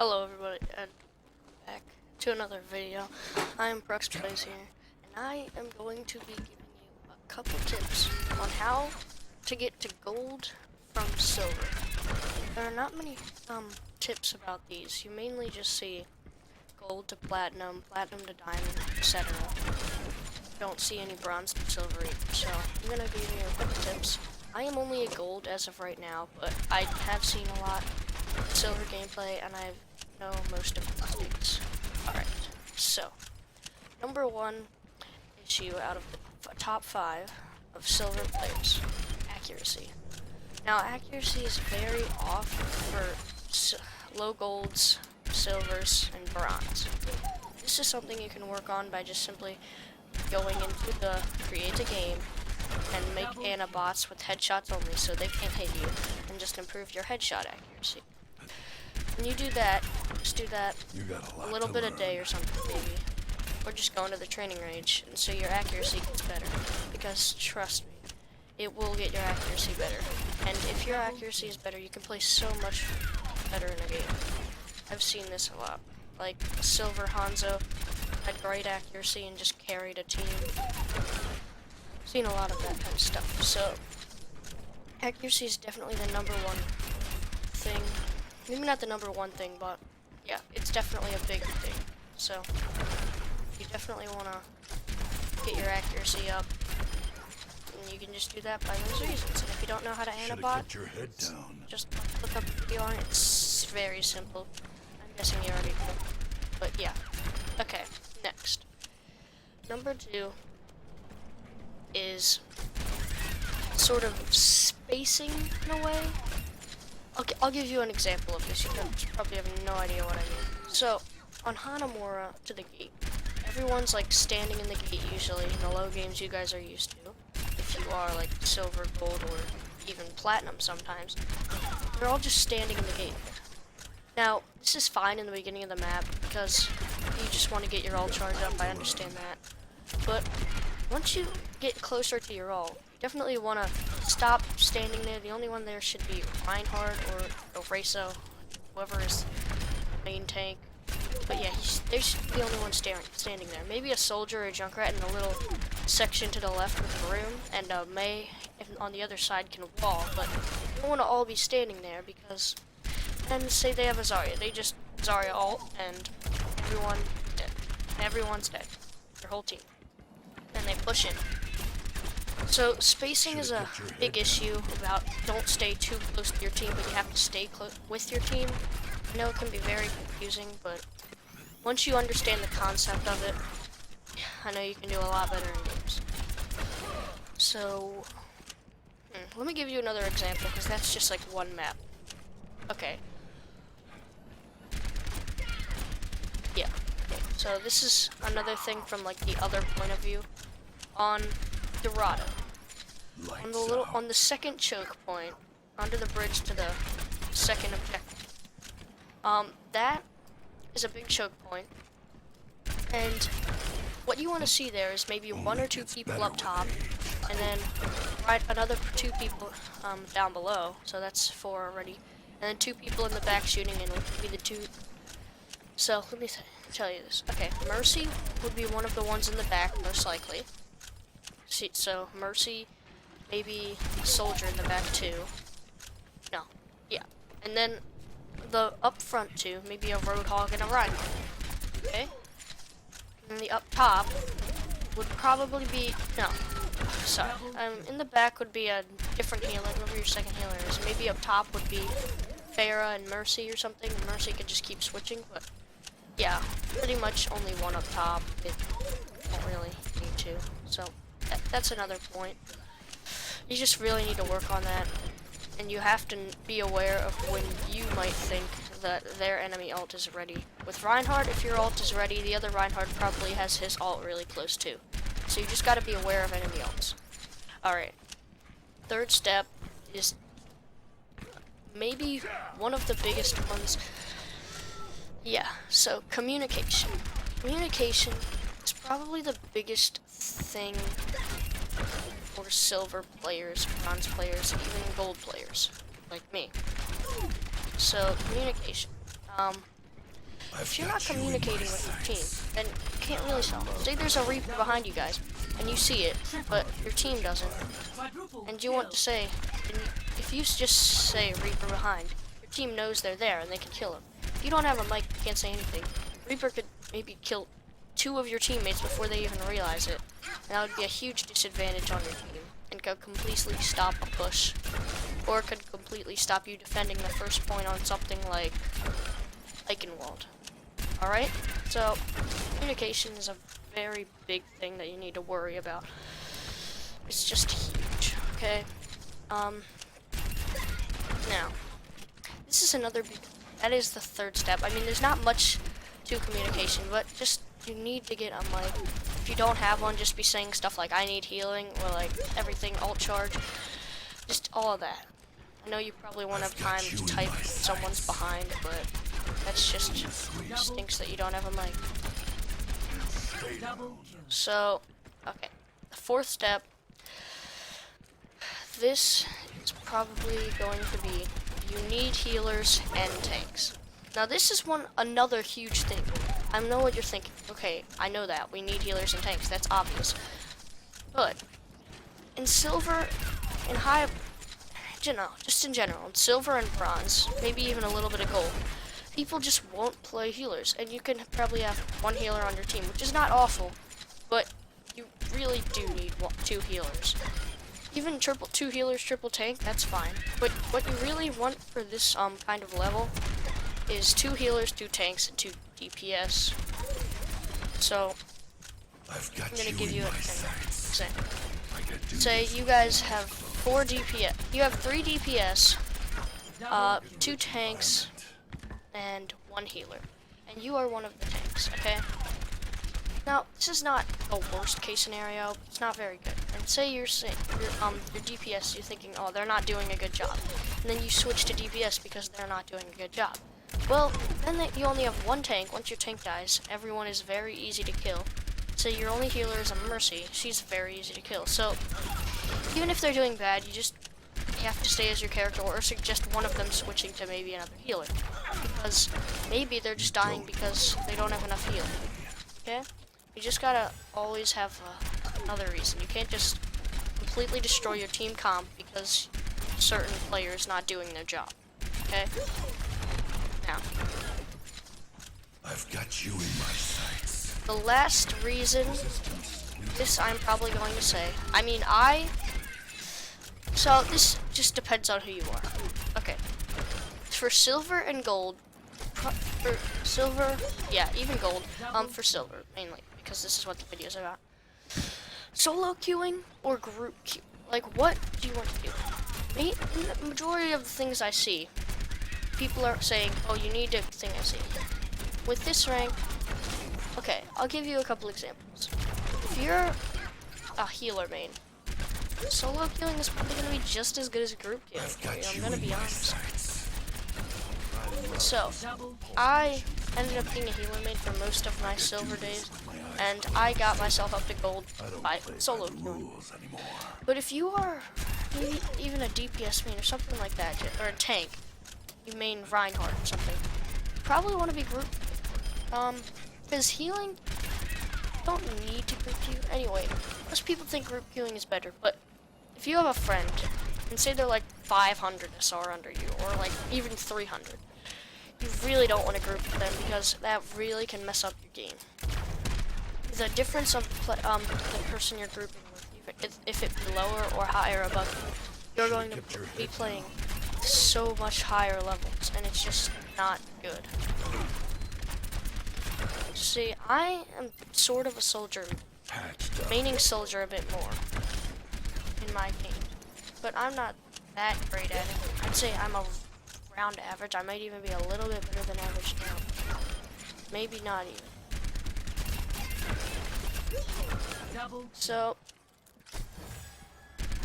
Hello everybody, and back to another video. I am PruxPlays here, and I am going to be giving you a couple tips on how to get to gold from silver. There are not many tips about these. You mainly just see gold to platinum, platinum to diamond, etc. Don't see any bronze to silver either, so I'm going to give you a couple tips. I am only a gold as of right now, but I have seen a lot of silver gameplay, and I know most of the mistakes. Alright, so number one issue out of the top 5 of silver players: accuracy. Now, accuracy is very off for low golds, silvers, and bronze. This is something you can work on by just simply going into the create a game and make Ana bots with headshots only so they can't hit you, and just improve your headshot accuracy. When you do that, just do that a little bit a day or something maybe, or just go into the training range, and so your accuracy gets better, because trust me, it will get your accuracy better. And if your accuracy is better, you can play so much better in a game. I've seen this a lot. Like Silver Hanzo had great accuracy and just carried a team. Seen a lot of that kind of stuff. So accuracy is definitely the number one thing. Maybe not the number one thing, but yeah, it's definitely a big thing. So you definitely want to get your accuracy up, and you can just do that by those reasons. And if you don't know how to anabot, just look up a video on it. It's very simple. I'm guessing you already know. But yeah. Okay, next. Number 2 is sort of spacing in a way. I'll give you an example of this. You probably have no idea what I mean. So, on Hanamura to the gate, everyone's like standing in the gate usually in the low games you guys are used to. If you are like silver, gold, or even platinum sometimes, they're all just standing in the gate. Now, this is fine in the beginning of the map because you just want to get your ult charged up. I understand that. But once you get closer to your ult, definitely want to stop standing there. The only one there should be Reinhardt or Rezo, whoever is main tank. But yeah, they should be the only one standing there. Maybe a soldier or a Junkrat in the little section to the left with Broom, and Mei on the other side can wall. But you don't want to all be standing there because then say they have a Zarya. They just Zarya ult and everyone's dead. Their whole team. And they push in. So spacing is a big issue about don't stay too close to your team, but you have to stay close with your team. I know it can be very confusing, but once you understand the concept of it, I know you can do a lot better in games. So, let me give you another example, because that's just like one map. Okay. Yeah. Okay. So this is another thing from like the other point of view. On Dorado. On the second choke point, under the bridge to the second objective. That is a big choke point, and what you want to see there is maybe 1 or 2 people up top, and then another 2 people down below. So that's 4 already, and then 2 people in the back shooting in would be the 2. So let me tell you this. Okay, Mercy would be one of the ones in the back, most likely. So Mercy, maybe Soldier in the back too. No, yeah, and then the up front 2, maybe a Roadhog and a Reinhardt. Okay, and the up top would probably be sorry. In the back would be a different healer, whoever your second healer is. Maybe up top would be Pharah and Mercy or something. Mercy could just keep switching, but yeah, pretty much only one up top. It don't really need to. So. That's another point. You just really need to work on that, and you have to be aware of when you might think that their enemy ult is ready. With Reinhardt, if your ult is ready, the other Reinhardt probably has his ult really close too. So you just got to be aware of enemy ults. Alright. Third step is maybe one of the biggest ones. Yeah, so communication. Communication is probably the biggest thing for silver players, bronze players, even gold players, like me. So, communication. If you're not communicating with your team, then you can't really solve it. Say there's a Reaper behind you guys, and you see it, but your team doesn't, and you want to say, if you just say Reaper behind, your team knows they're there and they can kill him. If you don't have a mic, you can't say anything. Reaper could maybe kill 2 of your teammates before they even realize it, and that would be a huge disadvantage on your team, and could completely stop a push, or could completely stop you defending the first point on something like Eichenwald. Alright? So, communication is a very big thing that you need to worry about. It's just huge, okay? Now, this is another that is the 3rd step. I mean, there's not much to communication, but just, you need to get a mic. If you don't have one, just be saying stuff like, I need healing, or like, everything, alt charge. Just all of that. I know you probably won't have time to type if someone's behind, but that's just stinks that you don't have a mic. So, okay. The 4th step. This is probably going to be, you need healers and tanks. Now this is another huge thing. I know what you're thinking. Okay, I know that. We need healers and tanks. That's obvious. But in silver, in high, just in general, in silver and bronze, maybe even a little bit of gold, people just won't play healers. And you can probably have 1 healer on your team, which is not awful, but you really do need 2 healers. Even 2 healers, triple tank, that's fine. But what you really want for this kind of level is 2 healers, 2 tanks, and 2 DPS. So I'm gonna give you an example. Say you guys have 4 DPS. You have 3 DPS, 2 tanks, and 1 healer, and you are one of the tanks. Okay. Now, this is not a worst case scenario, but it's not very good. And say your DPS, you're thinking, oh, they're not doing a good job. And then you switch to DPS because they're not doing a good job. Well, then you only have 1 tank. Once your tank dies, everyone is very easy to kill. Say your only healer is a Mercy. She's very easy to kill. So, even if they're doing bad, you just have to stay as your character, or suggest one of them switching to maybe another healer. Because maybe they're just dying because they don't have enough healing. Okay? You just gotta always have another reason. You can't just completely destroy your team comp because certain players not doing their job. Okay? Now, I've got you in my sights. the last reason, this I'm probably going to say. I mean, so this just depends on who you are. Okay. For silver and gold, for silver, yeah, even gold, for silver, mainly, because this is what the video is about. Solo queuing or group queue? Like, what do you want to do? In the majority of the things I see, people are saying, oh, you need to thing I see. With this rank, okay, I'll give you a couple examples. If you're a healer main, solo queuing is probably going to be just as good as group queuing. I'm going to be honest. So, I ended up being a healer main for most of my silver days, and I got myself up to gold by solo queuing. But if you are maybe even a DPS main or something like that, or a tank, you main Reinhardt or something, you probably want to be group. Because healing, you don't need to group queue. Anyway, most people think group queuing is better, but if you have a friend, and say they're like 500 SR under you, or like even 300, you really don't want to group with them because that really can mess up your game. The difference of the person you're grouping with, if it be lower or higher above you, you're going to be playing so much higher levels, and it's just not good. See, I am sort of a soldier, maining soldier a bit more in my game, but I'm not that great at it. I'd say I'm around average. I might even be a little bit better than average now. Maybe not even. So,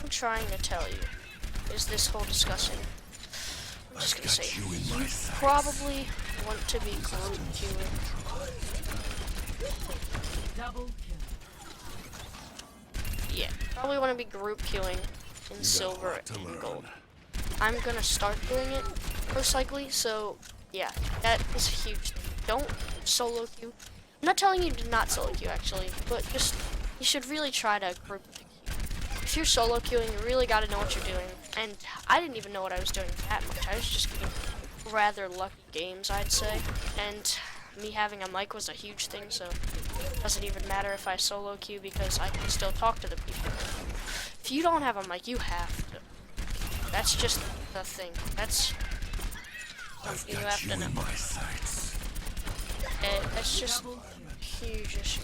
I'm trying to tell you, is this whole discussion, I'm just gonna say, you probably want to be group queuing. Yeah, probably want to be group queuing in silver and gold. I'm gonna start doing it most likely, so yeah, that is a huge thing. Don't solo queue. I'm not telling you to not solo queue actually, but just you should really try to group the queue. If you're solo queuing, you really got to know what you're doing. And I didn't even know what I was doing that much. I was just getting rather lucky games, I'd say. And me having a mic was a huge thing, so it doesn't even matter if I solo queue because I can still talk to the people. If you don't have a mic, you have to. That's just the thing. That's something you have to know. In my sights. That's just a huge issue.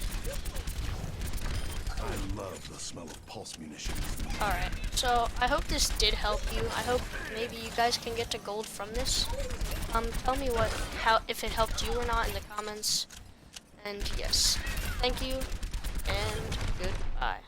I love the smell of pulse munitions. Alright, so I hope this did help you. I hope maybe you guys can get to gold from this. Tell me if it helped you or not in the comments. And yes, thank you, and goodbye.